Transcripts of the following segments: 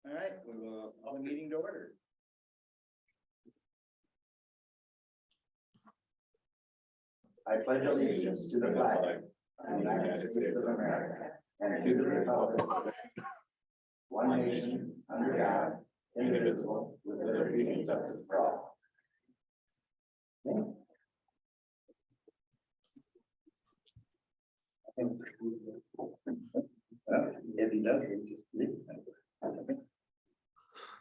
All right, we will call the meeting to order. I pledge allegiance to the flag of the United States of America and to the republic one nation under God, indivisible, with liberty and justice for all. Well, if he does, we just leave it.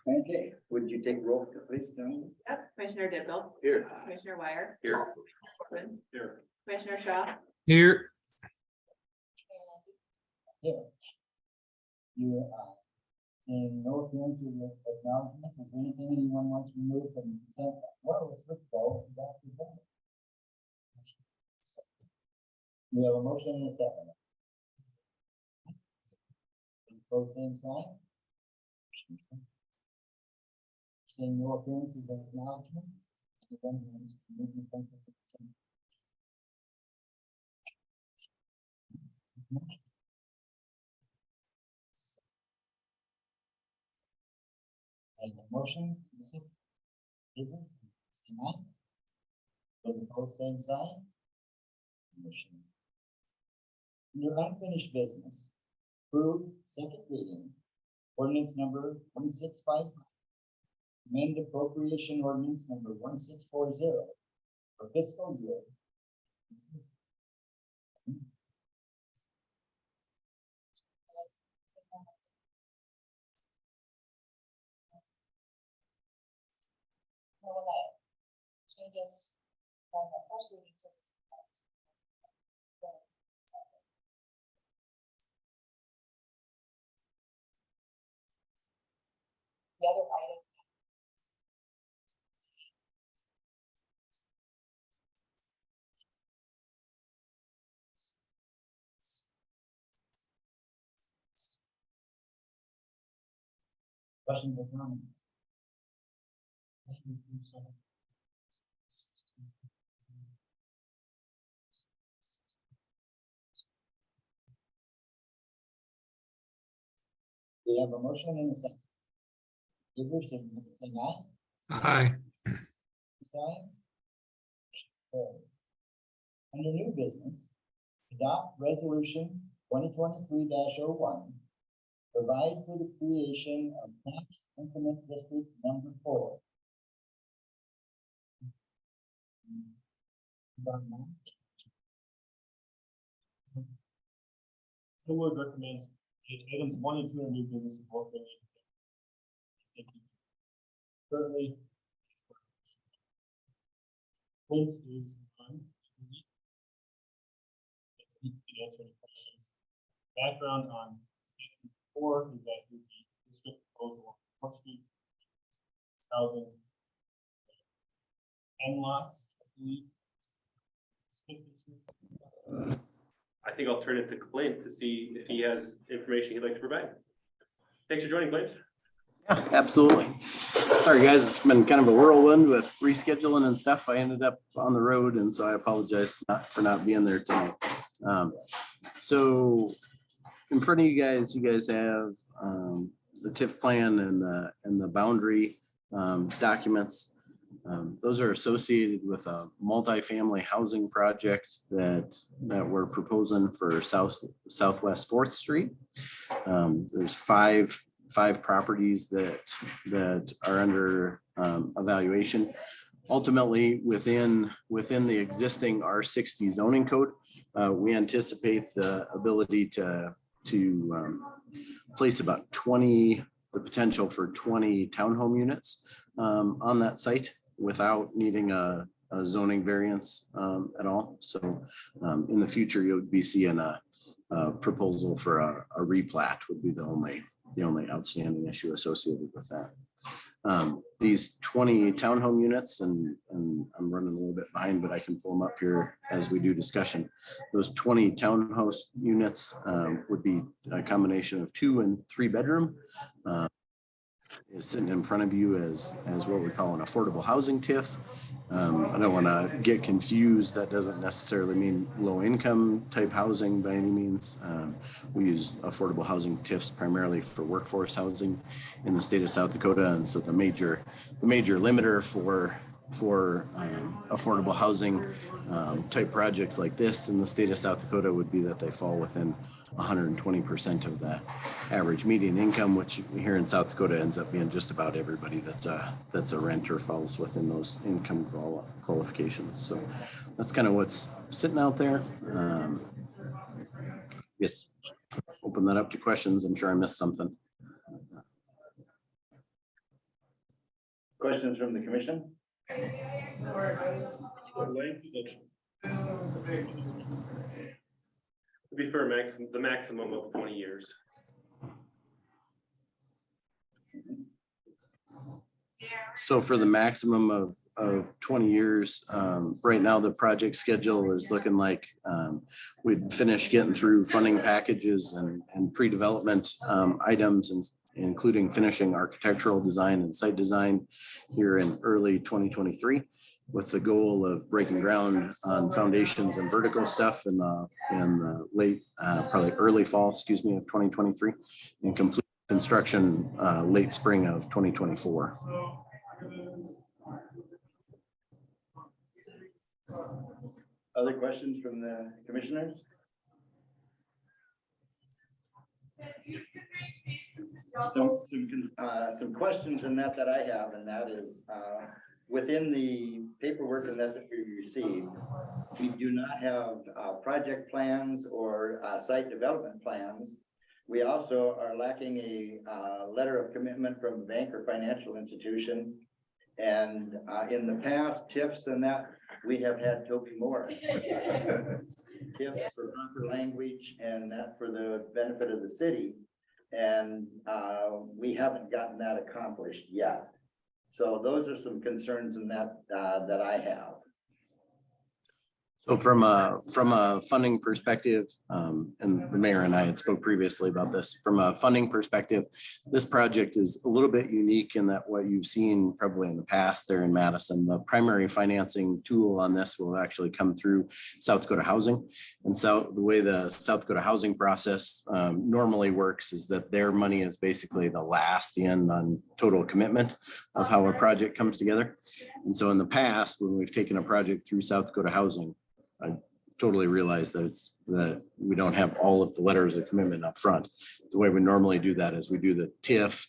Okay, would you take roll, please, John? Yep, Commissioner Dibble. Here. Commissioner Wire. Here. Corbin. Here. Commissioner Shaw. Here. Here. You, seeing no appearances of acknowledgements, is there anything anyone wants removed from the consent? Well, let's look for it. We have a motion and a second. Both same sign. Seeing no appearances of acknowledgements. And the motion, say aye. Those opposed, same sign. Motion. Under unfinished business, approve second reading, ordinance number 1655. Amend appropriation ordinance number 1640 for fiscal year. Changes from the first reading to the second. The other item. Questions or comments? We have a motion and a second. Givers, say aye. Aye. Sign. Under new business, adopt resolution 2023-01. Provide for the creation of tax increment district number 4. The board recommends items 1 and 2 in new business are both related. Currently, Clint is on. He can answer any questions. Background on item 4 is that the district proposal on 4th Street, 10 lots, I believe. I think I'll turn it to Clint to see if he has information he'd like to provide. Thanks for joining, Clint. Yeah, absolutely. Sorry, guys, it's been kind of a whirlwind with rescheduling and stuff. I ended up on the road, and so I apologize for not being there tonight. So in front of you guys have the TIF plan and the boundary documents. Those are associated with a multifamily housing project that we're proposing for Southwest 4th Street. There's five properties that are under evaluation. Ultimately, within the existing R60 zoning code, we anticipate the ability to place about the potential for 20 townhome units on that site without needing a zoning variance at all. So in the future, you'll be seeing a proposal for a replat would be the only outstanding issue associated with that. These 20 townhome units, and I'm running a little bit behind, but I can pull them up here as we do discussion. Those 20 townhouse units would be a combination of 2 and 3 bedroom. is sitting in front of you as what we call an affordable housing TIF. I don't want to get confused. That doesn't necessarily mean low income type housing by any means. We use affordable housing TIFs primarily for workforce housing in the state of South Dakota. And so the major limiter for affordable housing type projects like this in the state of South Dakota would be that they fall within 120% of the average median income, which here in South Dakota ends up being just about everybody that's a renter falls within those income qualifications. So that's kind of what's sitting out there. Yes, open that up to questions. I'm sure I missed something. Questions from the commission? To be fair, the maximum of 20 years. So for the maximum of 20 years, right now the project schedule is looking like we'd finish getting through funding packages and pre-development items, and including finishing architectural design and site design here in early 2023, with the goal of breaking ground on foundations and vertical stuff in the late, probably early fall, of 2023, and complete construction late spring of 2024. Other questions from the commissioners? Some questions in that I have, and that is within the paperwork and that we received, we do not have project plans or site development plans. We also are lacking a letter of commitment from a bank or financial institution. And in the past, TIFs and that, we have had Toby Morris. TIFs for proper language and that for the benefit of the city. And we haven't gotten that accomplished yet. So those are some concerns in that that I have. So from a funding perspective, and the mayor and I had spoke previously about this, from a funding perspective, this project is a little bit unique in that what you've seen probably in the past there in Madison, the primary financing tool on this will actually come through South Dakota Housing. And so the way the South Dakota housing process normally works is that their money is basically the last in on total commitment of how a project comes together. And so in the past, when we've taken a project through South Dakota Housing, I totally realize that we don't have all of the letters of commitment up front. The way we normally do that is we do the TIF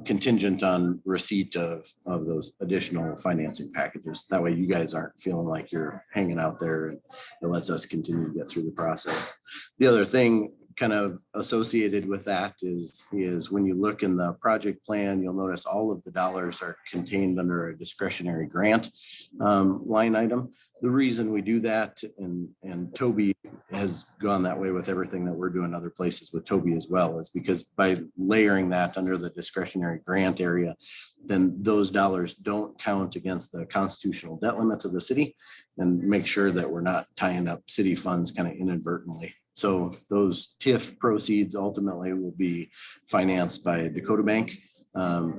contingent on receipt of those additional financing packages. That way you guys aren't feeling like you're hanging out there, and it lets us continue to get through the process. The other thing kind of associated with that is when you look in the project plan, you'll notice all of the dollars are contained under a discretionary grant line item. The reason we do that, and Toby has gone that way with everything that we're doing other places with Toby as well, is because by layering that under the discretionary grant area, then those dollars don't count against the constitutional debt limits of the city, and make sure that we're not tying up city funds kind of inadvertently. So those TIF proceeds ultimately will be financed by Dakota Bank,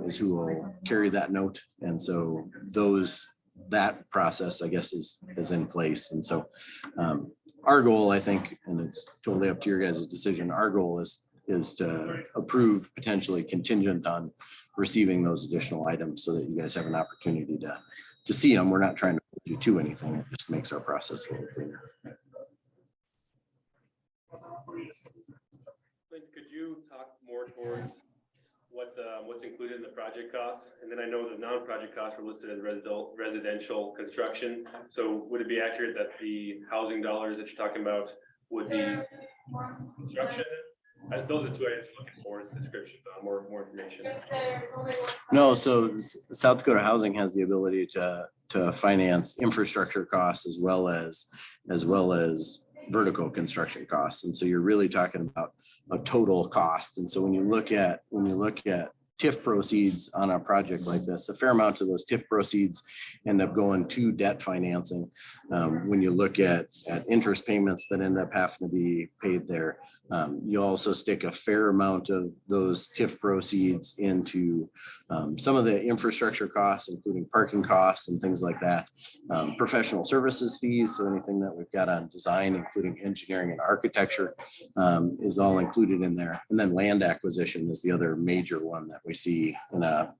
is who will carry that note. And so that process, I guess, is in place. And so our goal, I think, and it's totally up to your guys' decision, our goal is to approve potentially contingent on receiving those additional items so that you guys have an opportunity to see them. We're not trying to hold you to anything. It just makes our process a little cleaner. Clint, could you talk more towards what's included in the project costs? And then I know the non-project costs were listed as residential construction. So would it be accurate that the housing dollars that you're talking about would be construction? Those are two items you're looking for is description, more information. No, so South Dakota Housing has the ability to finance infrastructure costs as well as vertical construction costs. And so you're really talking about a total cost. And so when you look at TIF proceeds on a project like this, a fair amount of those TIF proceeds end up going to debt financing. When you look at interest payments that end up having to be paid there, You'll also stick a fair amount of those TIF proceeds into some of the infrastructure costs, including parking costs and things like that. Professional services fees, so anything that we've got on design, including engineering and architecture, is all included in there. And then land acquisition is the other major one that we see in a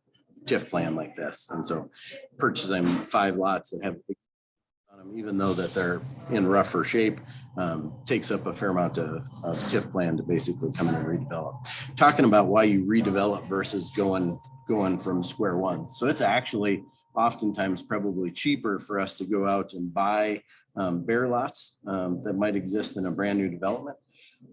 TIF plan like this. And so purchasing 5 lots that have on them, even though that they're in rougher shape, takes up a fair amount of TIF plan to basically come in and redevelop. Talking about why you redevelop versus going from square one. So it's actually oftentimes probably cheaper for us to go out and buy bare lots that might exist in a brand new development.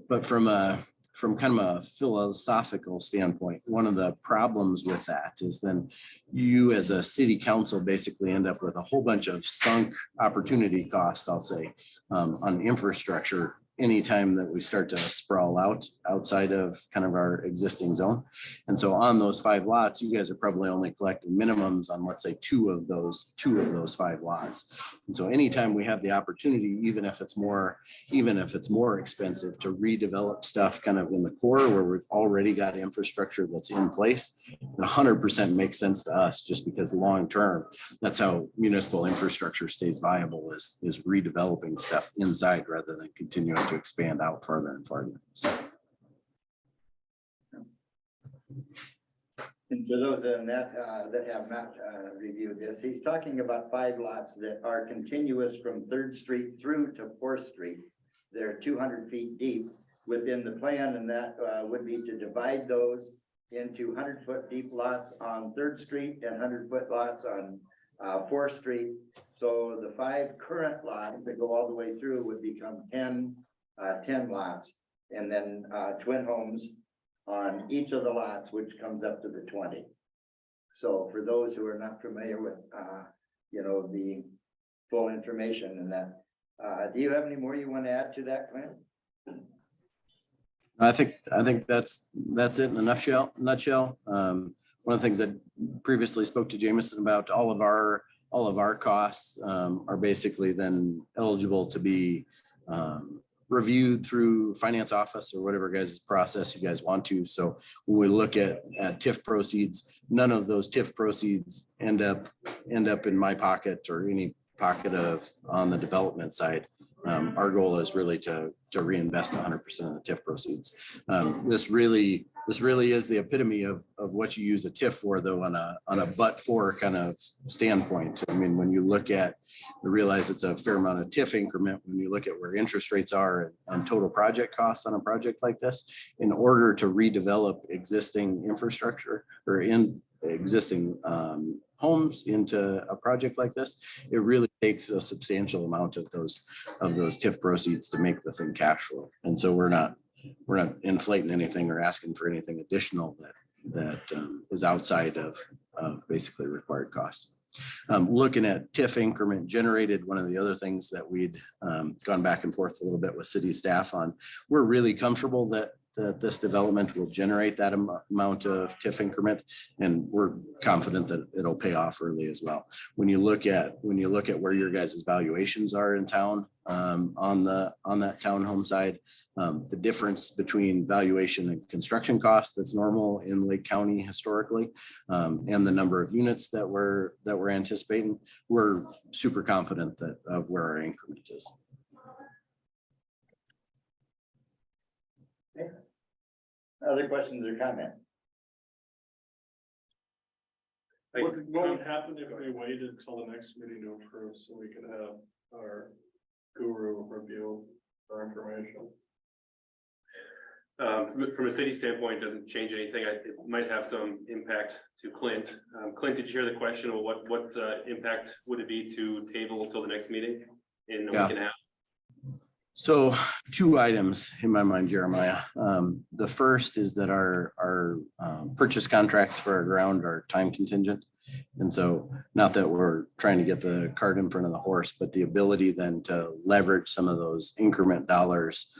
But from kind of a philosophical standpoint, one of the problems with that is then you as a city council basically end up with a whole bunch of sunk opportunity cost, I'll say, on infrastructure anytime that we start to sprawl out outside of kind of our existing zone. And so on those 5 lots, you guys are probably only collecting minimums on, let's say, two of those 5 lots. And so anytime we have the opportunity, even if it's more expensive to redevelop stuff kind of in the core where we've already got infrastructure that's in place, it 100% makes sense to us, just because long term, that's how municipal infrastructure stays viable, is redeveloping stuff inside rather than continuing to expand out further and farther. So. And for those that have not reviewed this, he's talking about 5 lots that are continuous from 3rd Street through to 4th Street. They're 200 feet deep within the plan, and that would be to divide those into 100-foot deep lots on 3rd Street and 100-foot lots on 4th Street. So the 5 current lots that go all the way through would become 10 lots, and then twin homes on each of the lots, which comes up to the 20. So for those who are not familiar with, the full information in that, do you have any more you want to add to that, Clint? I think that's it in a nutshell. One of the things that previously spoke to Jameson about, all of our costs are basically then eligible to be reviewed through finance office or whatever guys process you guys want to. So when we look at TIF proceeds, none of those TIF proceeds end up in my pocket or any pocket on the development side. Our goal is really to reinvest 100% of the TIF proceeds. This really is the epitome of what you use a TIF for, though, on a but-for kind of standpoint. I mean, when you look at, you realize it's a fair amount of TIF increment when you look at where interest rates are and total project costs on a project like this. In order to redevelop existing infrastructure or in existing homes into a project like this, it really takes a substantial amount of those TIF proceeds to make the thing cash flow. And so we're not inflating anything or asking for anything additional that is outside of basically required costs. Looking at TIF increment generated, one of the other things that we'd gone back and forth a little bit with city staff on, we're really comfortable that this development will generate that amount of TIF increment, and we're confident that it'll pay off early as well. When you look at where your guys' valuations are in town on that townhome side, the difference between valuation and construction costs that's normal in Lake County historically, and the number of units that we're anticipating, we're super confident of where our increment is. Other questions or comments? What would happen if we waited until the next meeting to approve so we could have our guru review our information? From a city standpoint, it doesn't change anything. It might have some impact to Clint. Clint, did you hear the question? Of what impact would it be to table until the next meeting in a week and a half? So 2 items in my mind, Jeremiah. The first is that our purchase contracts for our ground are time contingent. And so not that we're trying to get the cart in front of the horse, but the ability then to leverage some of those increment dollars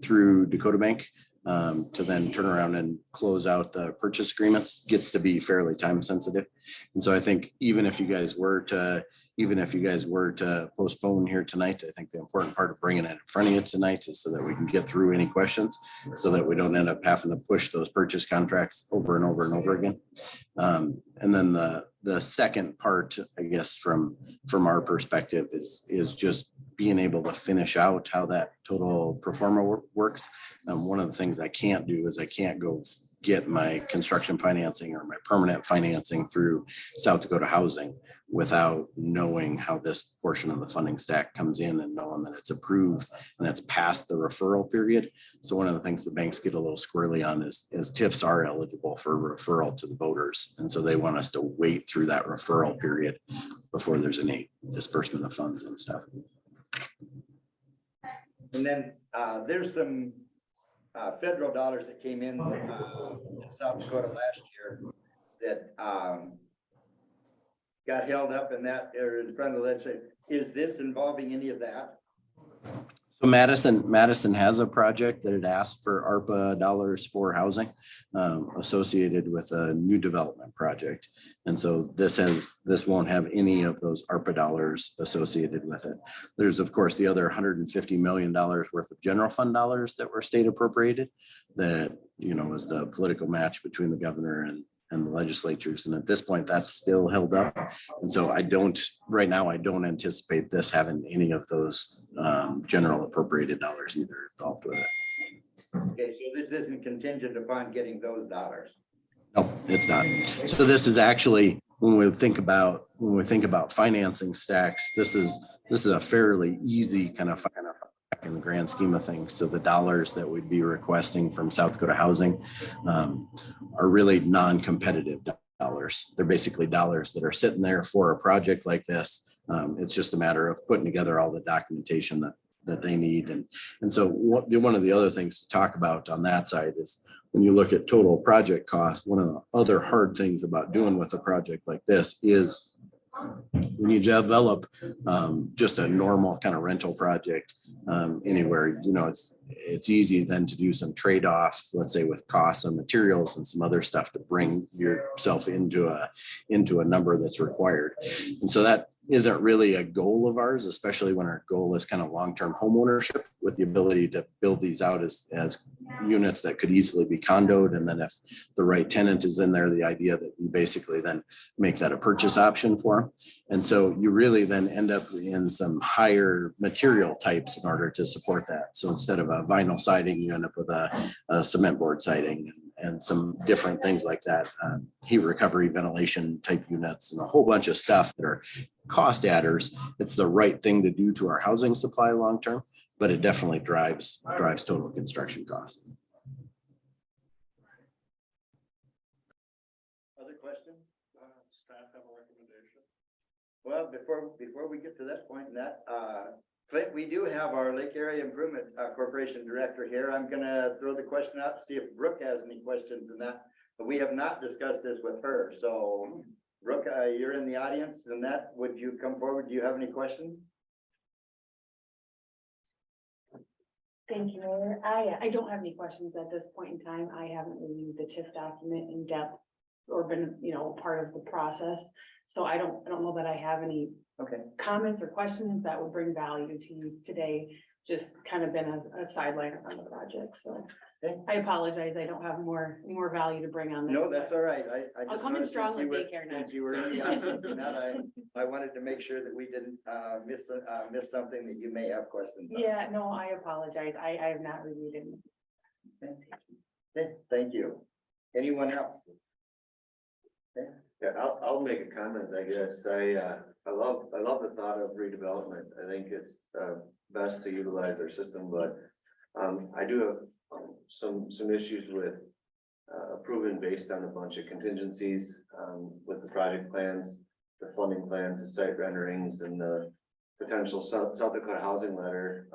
through Dakota Bank to then turn around and close out the purchase agreements gets to be fairly time sensitive. And so I think even if you guys were to even if you guys were to postpone here tonight, I think the important part of bringing it in front of you tonight is so that we can get through any questions, so that we don't end up having to push those purchase contracts over and over and over again. And then the second part, I guess, from our perspective is just being able to finish out how that total pro forma works. One of the things I can't do is I can't go get my construction financing or my permanent financing through South Dakota Housing without knowing how this portion of the funding stack comes in and knowing that it's approved and it's past the referral period. So one of the things the banks get a little squirrely on is TIFs are eligible for referral to the voters. And so they want us to wait through that referral period before there's any disbursement of funds and stuff. And then there's some federal dollars that came in South Dakota last year that got held up in that area in front of the legislature. Is this involving any of that? So Madison has a project that it asked for ARPA dollars for housing associated with a new development project. And so this won't have any of those ARPA dollars associated with it. There's, of course, the other $150 million worth of general fund dollars that were state appropriated that, was the political match between the governor and the legislatures. And at this point, that's still held up. And so right now, I don't anticipate this having any of those general appropriated dollars either involved with it. Okay, so this isn't contingent upon getting those dollars. No, it's not. So this is actually, when we think about financing stacks, this is a fairly easy kind of in the grand scheme of things. So the dollars that we'd be requesting from South Dakota Housing are really non-competitive dollars. They're basically dollars that are sitting there for a project like this. It's just a matter of putting together all the documentation that they need. And so one of the other things to talk about on that side is when you look at total project cost, one of the other hard things about doing with a project like this is when you develop just a normal kind of rental project anywhere, it's easy then to do some trade-off, let's say with costs and materials and some other stuff to bring yourself into a number that's required. And so that isn't really a goal of ours, especially when our goal is kind of long-term home ownership with the ability to build these out as units that could easily be condoed. And then if the right tenant is in there, the idea that you basically then make that a purchase option for them. And so you really then end up in some higher material types in order to support that. So instead of a vinyl siding, you end up with a cement board siding and some different things like that, heat recovery, ventilation type units, and a whole bunch of stuff that are cost adders. It's the right thing to do to our housing supply long-term, but it definitely drives total construction costs. Other questions? Staff have a recommendation. Well, before we get to that point, Clint, we do have our Lake Area Improvement Corporation Director here. I'm gonna throw the question out to see if Brooke has any questions in that, but we have not discussed this with her. So Brooke, you're in the audience and would you come forward? Do you have any questions? Thank you, Mayor. I don't have any questions at this point in time. I haven't reviewed the TIF document in depth or been, part of the process. So I don't know that I have any comments or questions that would bring value to you today. Just kind of been a sideline on the project. So I apologize. I don't have more value to bring on this. No, that's all right. I'll come in strong with daycare now. Since you were in the audience and I wanted to make sure that we didn't miss something that you may have questions on. Yeah, no, I apologize. I have not reviewed it. Okay, thank you. Anyone else? Yeah, I'll make a comment, I guess. I love the thought of redevelopment. I think it's best to utilize their system, but I do have some issues with approving based on a bunch of contingencies with the project plans, the funding plans, the site renderings, and the potential South Dakota housing letter.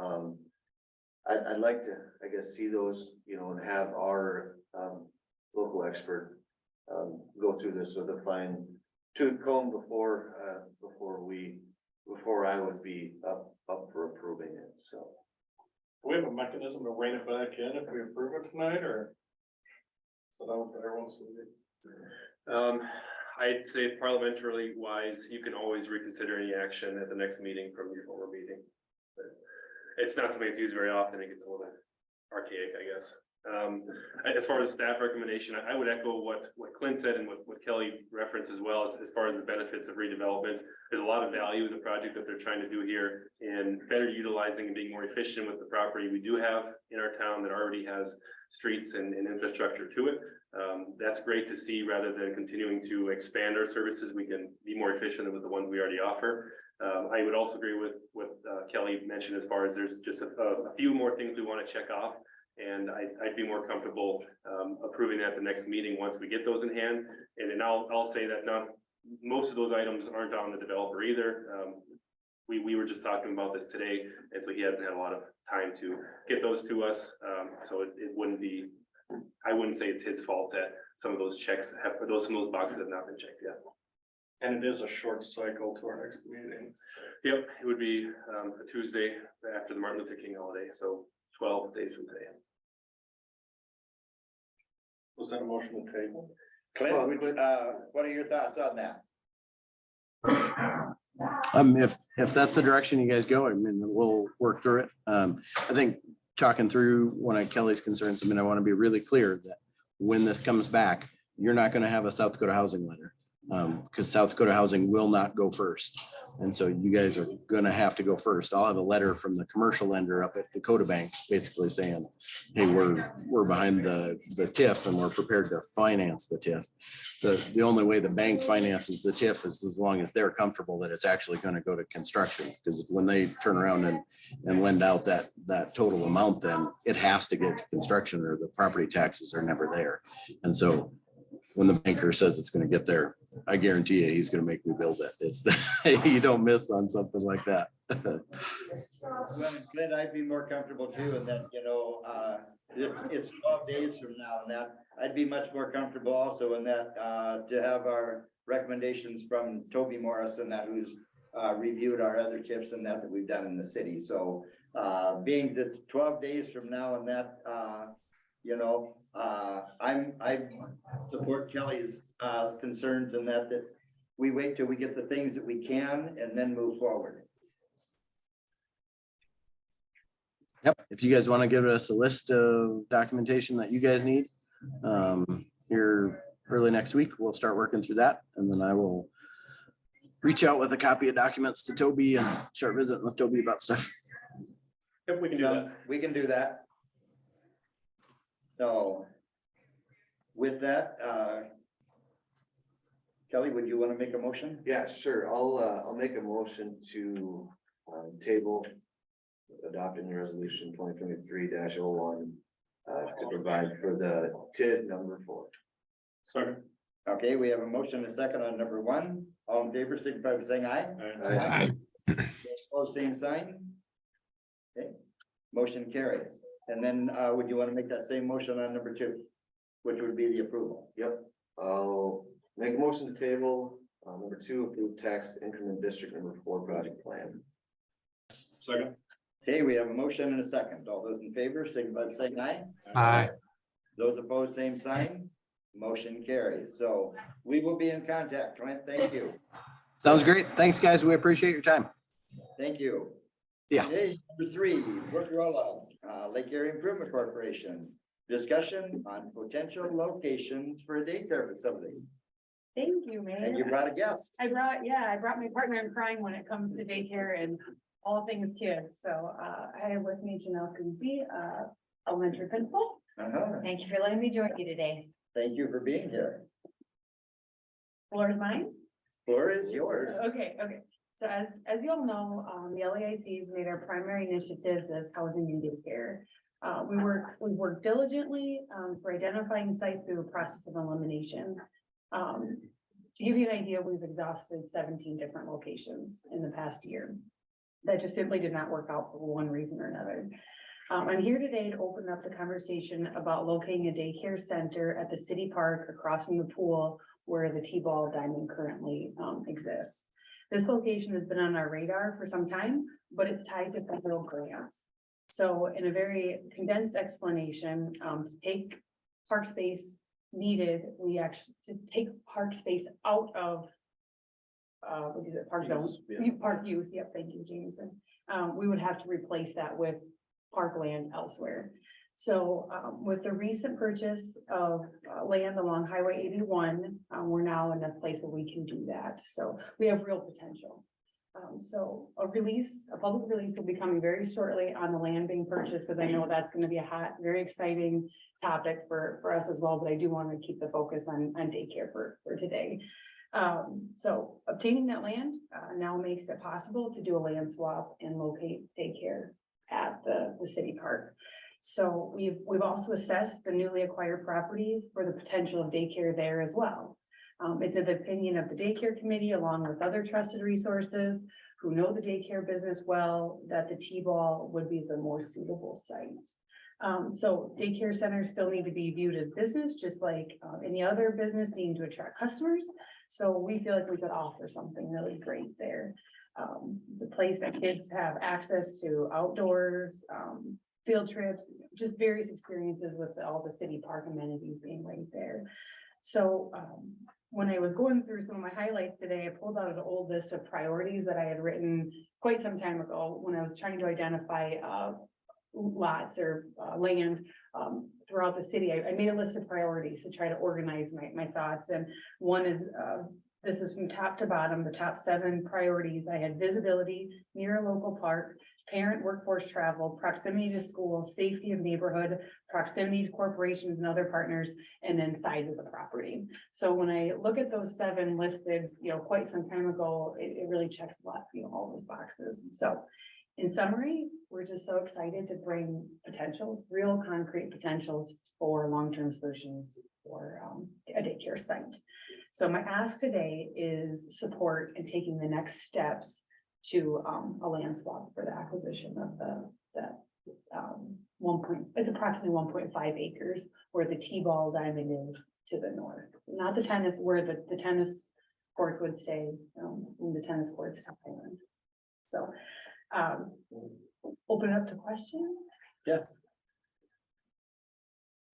I'd like to, I guess, see those, and have our local expert go through this with a fine tooth comb before I would be up for approving it. So Do we have a mechanism to rein it back in if we approve it tonight, or? So that everyone's. I'd say parliamentary wise, you can always reconsider any action at the next meeting from your former meeting. But it's not something that's used very often. It gets a little archaic, I guess. As far as staff recommendation, I would echo what Clint said and what Kelly referenced as well as far as the benefits of redevelopment. There's a lot of value in the project that they're trying to do here in better utilizing and being more efficient with the property we do have in our town that already has streets and infrastructure to it. That's great to see rather than continuing to expand our services. We can be more efficient with the ones we already offer. I would also agree with what Kelly mentioned as far as there's just a few more things we want to check off. And I'd be more comfortable approving that at the next meeting once we get those in hand. And then I'll say that not most of those items aren't on the developer either. We were just talking about this today, and so he hasn't had a lot of time to get those to us. So it wouldn't be, I wouldn't say it's his fault that some of those checks have, some of those boxes have not been checked yet. And it is a short cycle to our next meeting. Yep, it would be a Tuesday after the Martin Luther King holiday, so 12 days from today. Was that a motion to table? Clint, what are your thoughts on that? If that's the direction you guys go, I mean, we'll work through it. I think talking through one of Kelly's concerns, I mean, I want to be really clear that when this comes back, you're not going to have a South Dakota housing letter. Because South Dakota Housing will not go first. And so you guys are gonna have to go first. I'll have a letter from the commercial lender up at Dakota Bank, basically saying, hey, we're behind the TIF and we're prepared to finance the TIF. The only way the bank finances the TIF is as long as they're comfortable that it's actually gonna go to construction. Because when they turn around and lend out that total amount, then it has to get to construction or the property taxes are never there. And so when the banker says it's gonna get there, I guarantee you, he's gonna make me build it. It's, you don't miss on something like that. Clint, I'd be more comfortable too, and that, it's 12 days from now, and that, I'd be much more comfortable also in that, to have our recommendations from Toby Morris and that who's reviewed our other tips and that we've done in the city. So being that it's 12 days from now and that, I support Kelly's concerns and that we wait till we get the things that we can and then move forward. Yep, if you guys want to give us a list of documentation that you guys need, here early next week, we'll start working through that. And then I will reach out with a copy of documents to Toby and start visiting with Toby about stuff. Yep, we can do that. We can do that. So with that, Kelly, would you want to make a motion? Yeah, sure. I'll make a motion to table adopting the resolution 2023-01 to provide for the TID number 4. Sorry. Okay, we have a motion and a second on number 1. All in favor, signify by saying aye. Aye. Opposed, same sign. Okay, motion carries. And then would you want to make that same motion on number 2, which would be the approval? Yep, I'll make a motion to table number 2, approve tax increment district number 4 project plan. Second. Okay, we have a motion and a second. All those in favor, signify by saying aye. Aye. Those opposed, same sign. Motion carries. So we will be in contact. Clint, thank you. Sounds great. Thanks, guys. We appreciate your time. Thank you. Yeah. Okay, number 3, Motorola, Lake Area Improvement Corporation. Discussion on potential locations for a daycare facility. Thank you, And you Mayor. brought a guest. I brought my partner in crime when it comes to daycare and all things kids. So I have with me Janelle Kuzi, elementary principal. Uh-huh. Thank you for letting me join you today. Thank you for being here. Floor is mine. Floor is yours. Okay. So as you all know, the LEIC has made our primary initiatives as housing and daycare. We work diligently for identifying sites through a process of elimination. To give you an idea, we've exhausted 17 different locations in the past year. That just simply did not work out for one reason or another. I'm here today to open up the conversation about locating a daycare center at the city park across from the pool where the T-ball diamond currently exists. This location has been on our radar for some time, but it's tied to federal grants. So in a very condensed explanation, to take park space, needed, we actually, to take park space out of what is it, park zone, Use, yeah. park use, yep, thank you, Jameson. We would have to replace that with parkland elsewhere. So, with the recent purchase of land along Highway 81, we're now in a place where we can do that. So we have real potential. So a public release will be coming very shortly on the land being purchased, because I know that's going to be a hot, very exciting topic for us as well, but I do want to keep the focus on daycare for today. So obtaining that land now makes it possible to do a land swap and locate daycare at the city park. So we've also assessed the newly acquired property for the potential of daycare there as well. It's in the opinion of the daycare committee, along with other trusted resources who know the daycare business well, that the T-ball would be the more suitable site. So daycare centers still need to be viewed as business, just like any other business needing to attract customers. So we feel like we could offer something really great there. It's a place that kids have access to outdoors, field trips, just various experiences with all the city park amenities being right there. So when I was going through some of my highlights today, I pulled out an old list of priorities that I had written quite some time ago when I was trying to identify lots or land throughout the city. I made a list of priorities to try to organize my thoughts. And one is, this is from top to bottom, the top 7 priorities. I had visibility near a local park, parent workforce travel, proximity to school, safety of neighborhood, proximity to corporations and other partners, and then size of the property. So when I look at those 7 listed, quite some time ago, it really checks a lot, all those boxes. So in summary, we're just so excited to bring potentials, real concrete potentials for long-term solutions for a daycare site. So my ask today is support in taking the next steps to a land swap for the acquisition of it's approximately 1.5 acres where the T-ball diamond is to the north. So not the tennis, where the tennis courts would stay, in the tennis courts to Highland. So open it up to questions. Yes.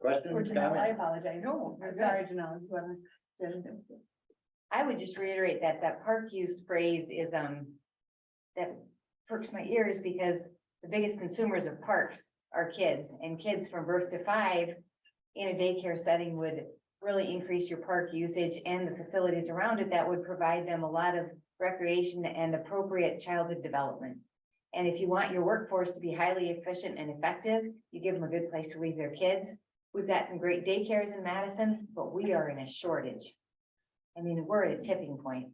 Or Questions, Janelle, I comments? apologize. No, We're good. sorry, Janelle. You wanna do anything? I would just reiterate that park use phrase is, that perks my ears, because the biggest consumers of parks are kids, and kids from birth to 5 in a daycare setting would really increase your park usage and the facilities around it that would provide them a lot of recreation and appropriate childhood development. And if you want your workforce to be highly efficient and effective, you give them a good place to leave their kids. We've got some great daycares in Madison, but we are in a shortage. I mean, we're at a tipping point.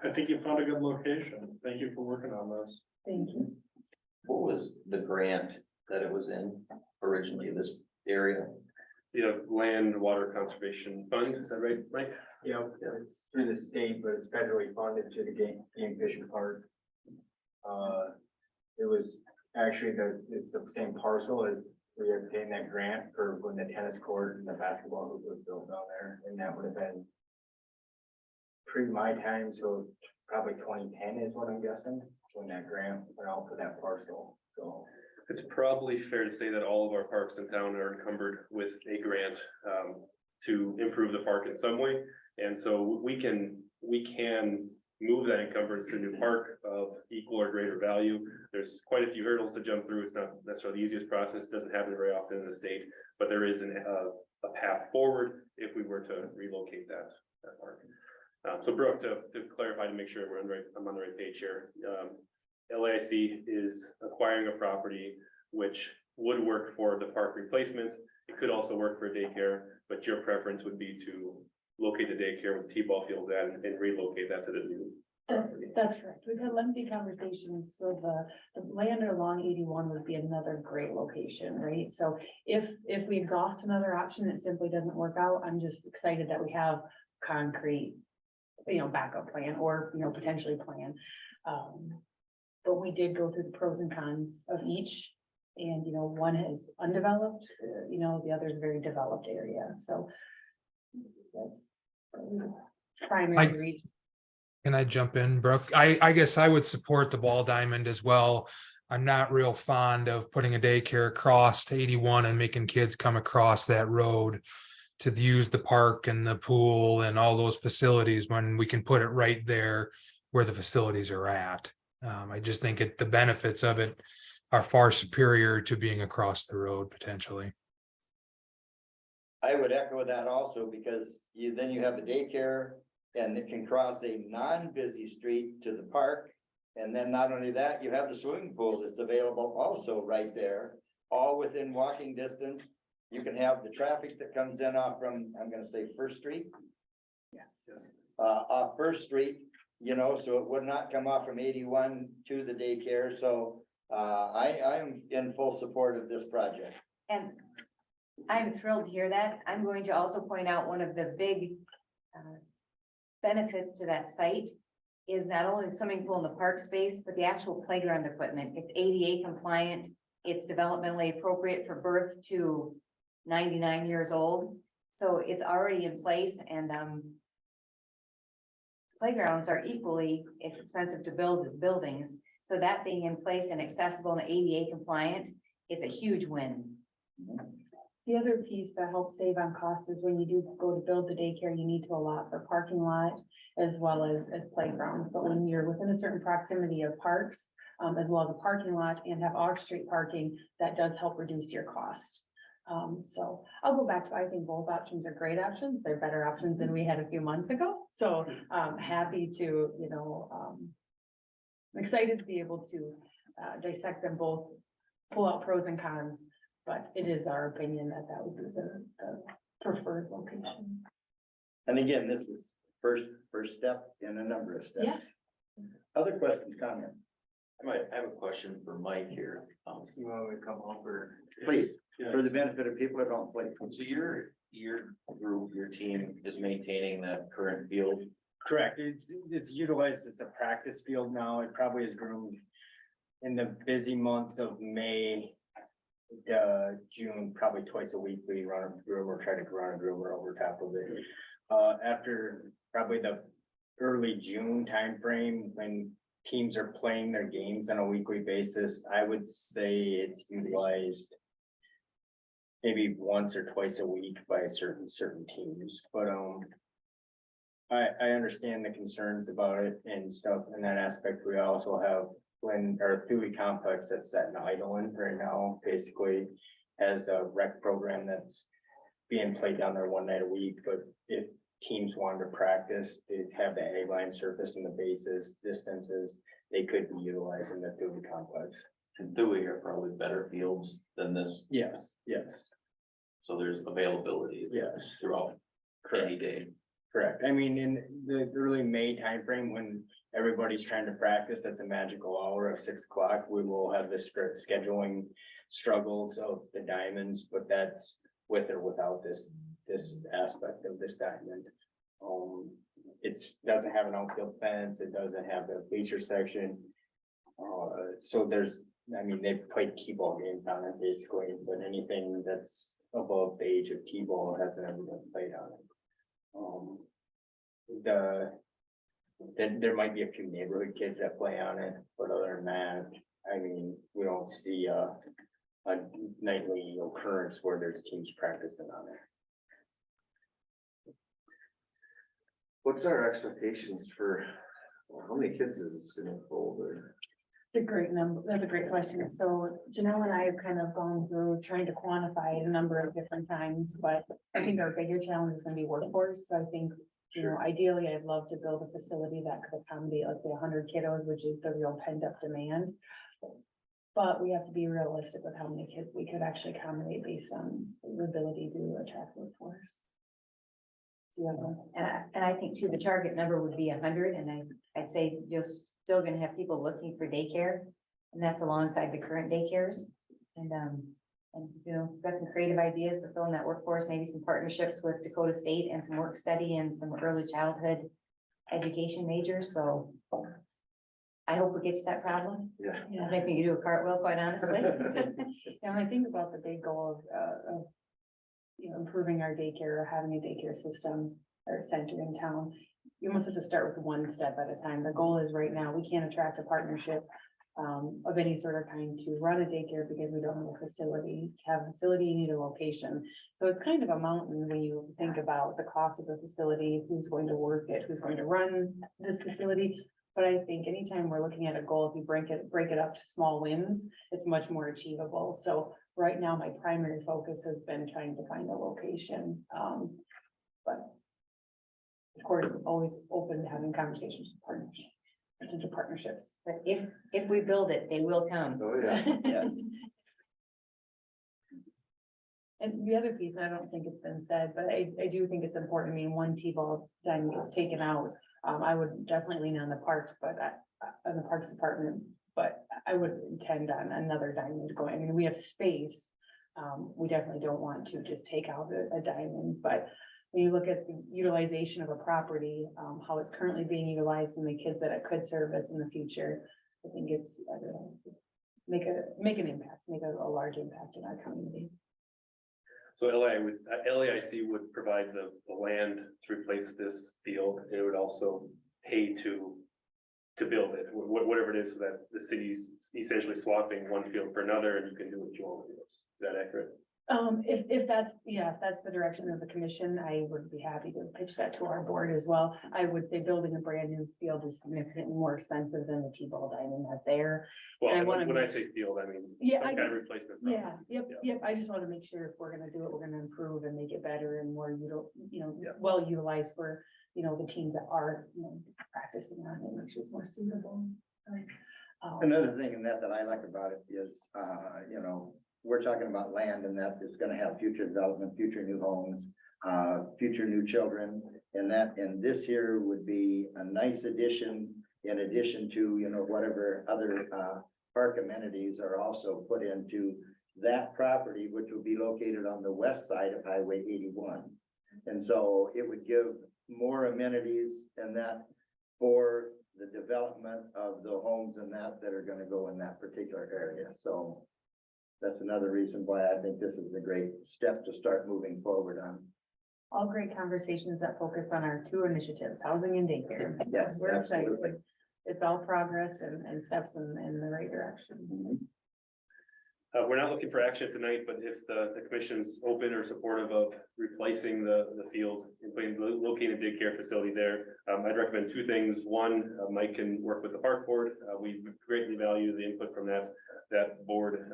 I think you found a good location. Thank you for working on this. Thank you. What was the grant that it was in originally, this area? Land Water Conservation Fund, is that right, Mike? Yep, it's through the state, but it's federally funded to the game fishing park. It was actually it's the same parcel as we obtained that grant for when the tennis court and the basketball hoop was built down there, and that would have been pre my time, so probably 2010 is what I'm guessing, when that grant went out for that parcel, so. It's probably fair to say that all of our parks in town are encumbered with a grant to improve the park in some way. And so we can move that encumbrance to a new park of equal or greater value. There's quite a few hurdles to jump through. It's not necessarily the easiest process. It doesn't happen very often in the state, but there is a path forward if we were to relocate that park. So Brooke, to clarify, to make sure I'm on the right page here. LAIC is acquiring a property which would work for the park replacement. It could also work for daycare, but your preference would be to locate the daycare with T-ball fields and relocate that to the new property. That's correct. We've had lengthy conversations. So the land along 81 would be another great location, right? So if we exhaust another option that simply doesn't work out, I'm just excited that we have concrete, backup plan or, potentially plan. But we did go through the pros and cons of each. And, one is undeveloped, the other is a very developed area. So that's primary reason. Can I jump in, Brooke? I guess I would support the ball diamond as well. I'm not real fond of putting a daycare across to 81 and making kids come across that road to use the park and the pool and all those facilities when we can put it right there where the facilities are at. I just think the benefits of it are far superior to being across the road potentially. I would echo that also, because then you have a daycare and it can cross a non-busy street to the park. And then not only that, you have the swimming pool that's available also right there, all within walking distance. You can have the traffic that comes in off from, I'm gonna say First Street, Yes. off First Street, you know, so it would not come off from 81 to the daycare. So I'm in full support of this project. And I'm thrilled to hear that. I'm going to also point out one of the big benefits to that site is not only the swimming pool in the park space, but the actual playground equipment. It's ADA compliant. It's developmentally appropriate for birth to 99 years old. So it's already in place, and playgrounds are equally as expensive to build as buildings. So that being in place and accessible and ADA compliant is a huge win. The other piece that helps save on costs is when you do go to build the daycare, you need to allot for parking lot as well as playgrounds. But when you're within a certain proximity of parks, as well as a parking lot and have off-street parking, that does help reduce your cost. So I'll go back to, I think both options are great options. They're better options than we had a few months ago. So happy to, I'm excited to be able to dissect them both, pull out pros and cons. But it is our opinion that that would be the preferred location. And again, this is first step in a number of steps. Yeah. Other questions, comments? I have a question for Mike here. You want me to come over? Please, for the benefit of people that don't play. So your group, your team is maintaining that current field? Correct. It's utilized as a practice field now. It probably is groomed in the busy months of May, June, probably twice a week. We run a groomer, try to run a groomer over top of it. After probably the early June timeframe, when teams are playing their games on a weekly basis, I would say it's utilized maybe once or twice a week by certain teams, but I understand the concerns about it and stuff in that aspect. We also have our Thule complex that's set in Idleland right now, basically has a rec program that's being played down there one night a week, but if teams wanted to practice, they have the ag line surface and the bases, distances, they could be utilizing the Thule complex. And Thule are probably better fields than this, Yes. so there's availability Yes. throughout any day. Correct. I mean, in the early May timeframe, when everybody's trying to practice at the magical hour of 6 o'clock, we will have the scheduling struggles of the diamonds, but that's with or without this aspect of this diamond. Doesn't have an outfield fence. It doesn't have the bleacher section. So they played t-ball games on it basically, but anything that's above the age of t-ball hasn't ever been played on it. There might be a few neighborhood kids that play on it, but other than that, I mean, we don't see a nightly occurrence where there's teams practicing on it. What's our expectations for, how many kids is this gonna hold or? It's a great number. That's a great question. So Janelle and I have kind of gone through trying to quantify it a number of different times, but I think our bigger challenge is gonna be workforce. So I think, ideally, I'd love to build a facility that could accommodate, let's say 100 kiddos, which is the real pent up demand. But we have to be realistic with how many kids we could actually accommodate based on the ability to attract workforce. And I think too, the target number would be 100, and I'd say you're still gonna have people looking for daycare, and that's alongside the current daycares. And got some creative ideas to fill in that workforce, maybe some partnerships with Dakota State and some work study and some early childhood education majors, so I hope we get to that problem. Yeah. Make me do a cartwheel, quite honestly. And when I think about the big goal of improving our daycare or having a daycare system or center in town, you almost have to start with one step at a time. The goal is right now, we can't attract a partnership of any sort of kind to run a daycare because we don't have a facility. To have a facility, you need a location. So it's kind of a mountain when you think about the cost of the facility, who's going to work it, who's going to run this facility. But I think anytime we're looking at a goal, if you break it up to small wins, it's much more achievable. So right now, my primary focus has been trying to find a location. But of course, always open to having conversations with partners, potential partnerships. But if we build it, they will come. Oh, yeah. Yes. And the other piece, and I don't think it's been said, but I do think it's important. I mean, one T-ball diamond gets taken out. I would definitely lean on the parks, but on the Parks Department, but I would intend on another diamond going. I mean, we have space. We definitely don't want to just take out a diamond, but when you look at the utilization of a property, how it's currently being utilized and the kids that it could service in the future, I think it's make an impact, make a large impact in our community. So LAIC would provide the land to replace this field. It would also pay to build it, whatever it is, so that the city's essentially swapping one field for another, and you can do what you want with it. Is that accurate? If that's the direction of the commission, I would be happy to pitch that to our board as well. I would say building a brand new field is significantly more expensive than the T-ball diamond has there. Well, And I wanna when I make- say field, I mean Yeah, some I kind of just- replacement. Yeah, Yeah. yep. I just want to make sure if we're gonna do it, we're gonna improve and make it better and more, Yeah. well utilized for, the teams that are, practicing on it, make sure it's more suitable. Another thing in that I like about it is, we're talking about land and that is gonna have future development, future new homes, future new children. And this here would be a nice addition, in addition to, whatever other, park amenities are also put into that property, which will be located on the west side of Highway 81. And so it would give more amenities and that for the development of the homes and that are gonna go in that particular area. So that's another reason why I think this is a great step to start moving forward on. All great conversations that focus on our two initiatives, housing and daycare. So Yes, we're excited. absolutely. It's all progress and steps in the right directions. We're not looking for action tonight, but if the commission's open or supportive of replacing the field and locating a daycare facility there, I'd recommend two things. One, Mike can work with the park board. We greatly value the input from that board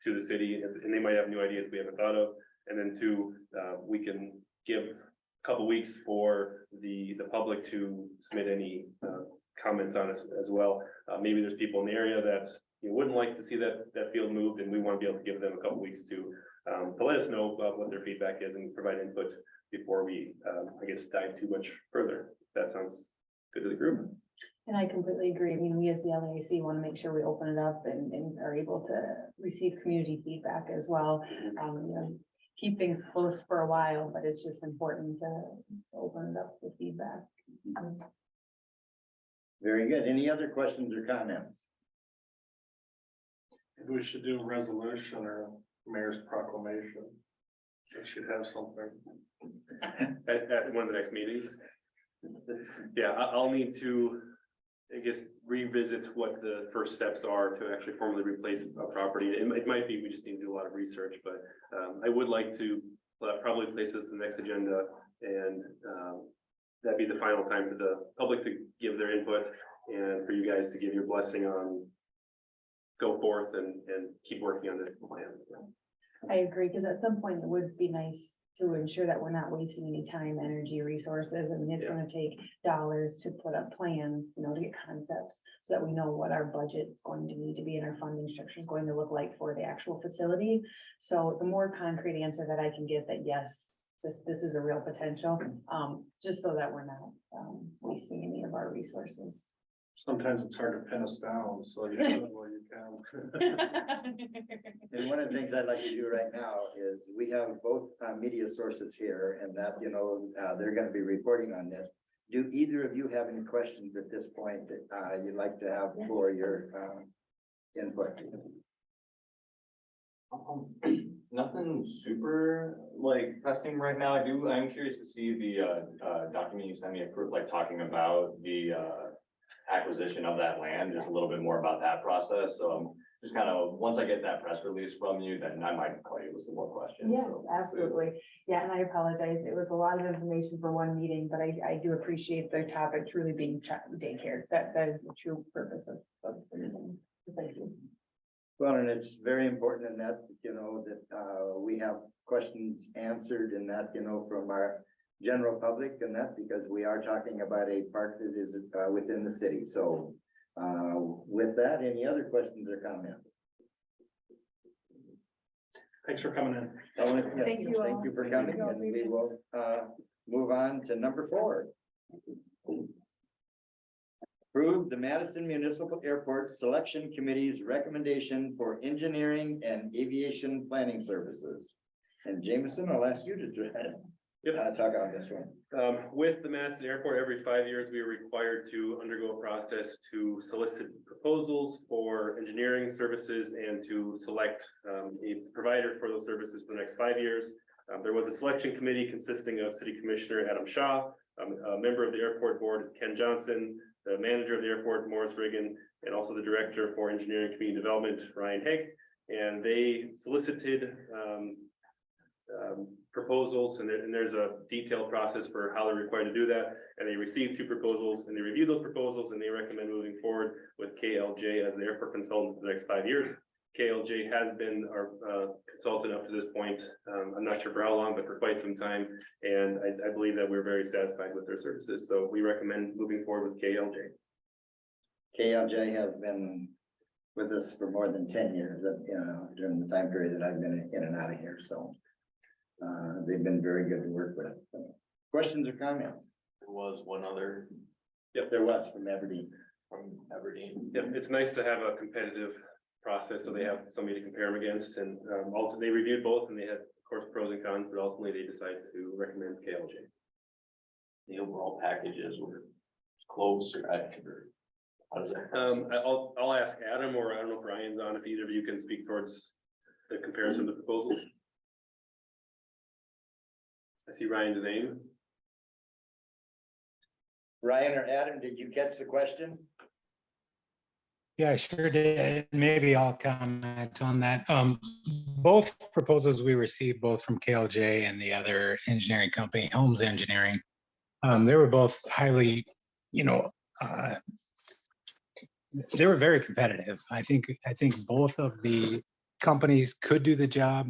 to the city, and they might have new ideas we haven't thought of. And then two, we can give a couple weeks for the public to submit any comments on it as well. Maybe there's people in the area that you wouldn't like to see that field moved, and we want to be able to give them a couple weeks to let us know about what their feedback is and provide input before we, dive too much further. That sounds good to the group. And I completely agree. I mean, we as the LAC want to make sure we open it up and are able to receive community feedback as well. Keep things close for a while, but it's just important to open it up for feedback. Very good. Any other questions or comments? We should do a resolution or mayor's proclamation. We should have something. At one of the next meetings. Yeah, I'll need to, revisit what the first steps are to actually formally replace a property. It might be, we just need to do a lot of research, but I would like to probably place this to the next agenda, and that'd be the final time for the public to give their input and for you guys to give your blessing on go forth and keep working on this plan. I agree, because at some point it would be nice to ensure that we're not wasting any time, energy, resources. I mean, it's gonna take dollars to put up plans, to get concepts, so that we know what our budget's going to need to be and our funding structure is going to look like for the actual facility. So the more concrete answer that I can get that, yes, this is a real potential, just so that we're not wasting any of our resources. Sometimes it's hard to pin us down, so you do what you can. And one of the things I'd like to do right now is we have both media sources here and that, they're gonna be reporting on this. Do either of you have any questions at this point that you'd like to have for your input? Nothing super pressing right now. I'm curious to see the document you sent me, talking about the acquisition of that land, just a little bit more about that process. So I'm just kind of, once I get that press release from you, then I might call you with some more questions. Yes, So- absolutely. Yeah, and I apologize. It was a lot of information for one meeting, but I do appreciate the topic truly being daycare. That is the true purpose of everything. So thank you. Well, and it's very important in that, you know, that we have questions answered in that, you know, from our general public and that, because we are talking about a park that is within the city. So with that, any other questions or comments? Thanks for coming in. Yes, Thank you all. Thank you for coming, and we will move on to number 4. Approve the Madison Municipal Airport Selection Committee's recommendation for engineering and aviation planning services. And Jameson, I'll ask you to talk on this one. With the Madison Airport, every 5 years, we are required to undergo a process to solicit proposals for engineering services and to select a provider for those services for the next 5 years. There was a selection committee consisting of City Commissioner Adam Shaw, a member of the airport board, Ken Johnson, the manager of the airport, Morris Riggin, and also the director for engineering and community development, Ryan Haig. And they solicited proposals, and there's a detailed process for how they're required to do that. And they received 2 proposals, and they reviewed those proposals, and they recommend moving forward with KLJ as the airport consultant for the next 5 years. KLJ has been our consultant up to this point. I'm not sure for how long, but for quite some time. And I believe that we're very satisfied with their services. So we recommend moving forward with KLJ. KLJ has been with us for more than 10 years, during the time period that I've been in and out of here, so. They've been very good to work with. So, questions or comments? There was one other Yep, there was from Aberdeen. from Aberdeen. Yeah, it's nice to have a competitive process, so they have somebody to compare them against, and ultimately they reviewed both, and they had, of course, pros and cons, but ultimately they decided to recommend KLJ. The overall packages were close, or how does that? process? I'll ask Adam, or I don't know if Ryan's on, if either of you can speak towards the comparison of the proposals. I see Ryan's name. Ryan or Adam, did you catch the question? Yeah, I sure did. Maybe I'll comment on that. Both proposals we received, both from KLJ and the other engineering company, Helms Engineering, they were both highly, they were very competitive. I think both of the companies could do the job.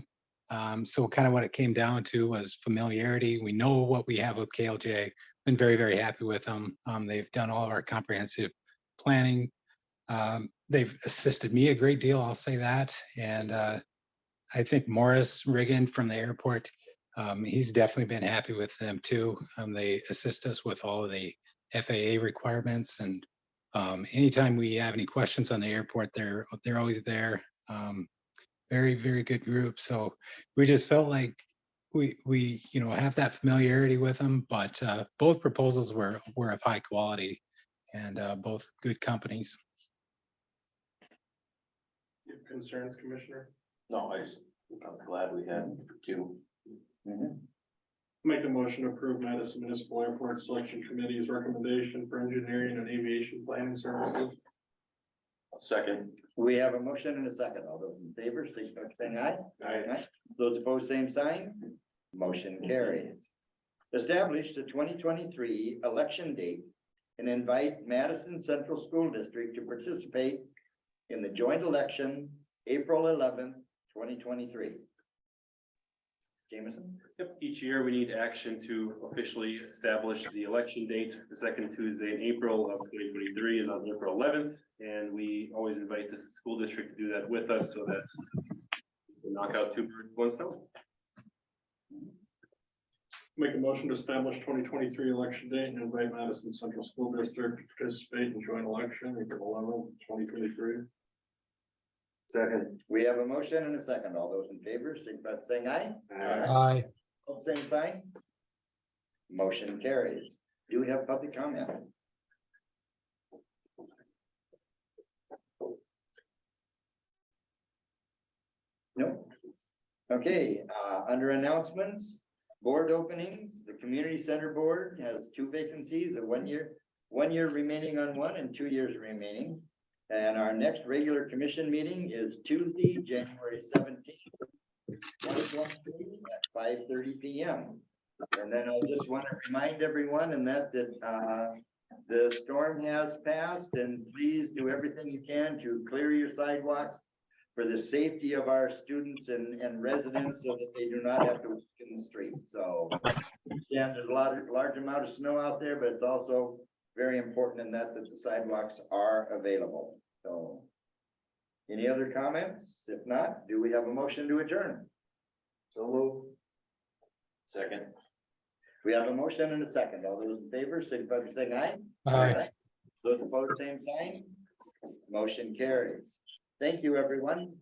So kind of what it came down to was familiarity. We know what we have with KLJ. Been very, very happy with them. They've done all of our comprehensive planning. They've assisted me a great deal, I'll say that. And I think Morris Riggin from the airport, he's definitely been happy with them too. They assist us with all of the FAA requirements, and anytime we have any questions on the airport, they're always there. Very, very good group. So we just felt like we have that familiarity with them, but both proposals were of high quality, and both good companies. You have concerns, Commissioner? No, I'm glad we had 2. Make a motion to approve Madison Municipal Airport Selection Committee's recommendation for engineering and aviation planning services. Second. We have a motion and a second. All those in favor, signify by saying aye. Aye. Those opposed, same sign. Motion carries. Establish the 2023 election date and invite Madison Central School District to participate in the joint election, April 11th, 2023. Jameson? Yep, each year we need action to officially establish the election date. The second Tuesday in April of 2023 is on April 11th. And we always invite the school district to do that with us so that we knock out 2 birds with 1 stone. Make a motion to establish 2023 election date and invite Madison Central School District to participate in joint election, April 11th, 2023. Second. We have a motion and a second. All those in favor, signify by saying aye. Aye. Same sign. Motion carries. Do we have public comment? No. Okay, under announcements, board openings, the community center board has 2 vacancies, a 1-year 1 year remaining on one and 2 years remaining. And our next regular commission meeting is Tuesday, January 17th. 2023 at 5:30 PM. And then I just want to remind everyone and that the storm has passed, and please do everything you can to clear your sidewalks for the safety of our students and residents so that they do not have to walk in the street. So yeah, there's a large amount of snow out there, but it's also very important in that the sidewalks are available. So any other comments? If not, do we have a motion to adjourn? So move. Second. We have a motion and a second. All those in favor, signify by saying aye. Aye. Those opposed, same sign. Motion carries. Thank you, everyone.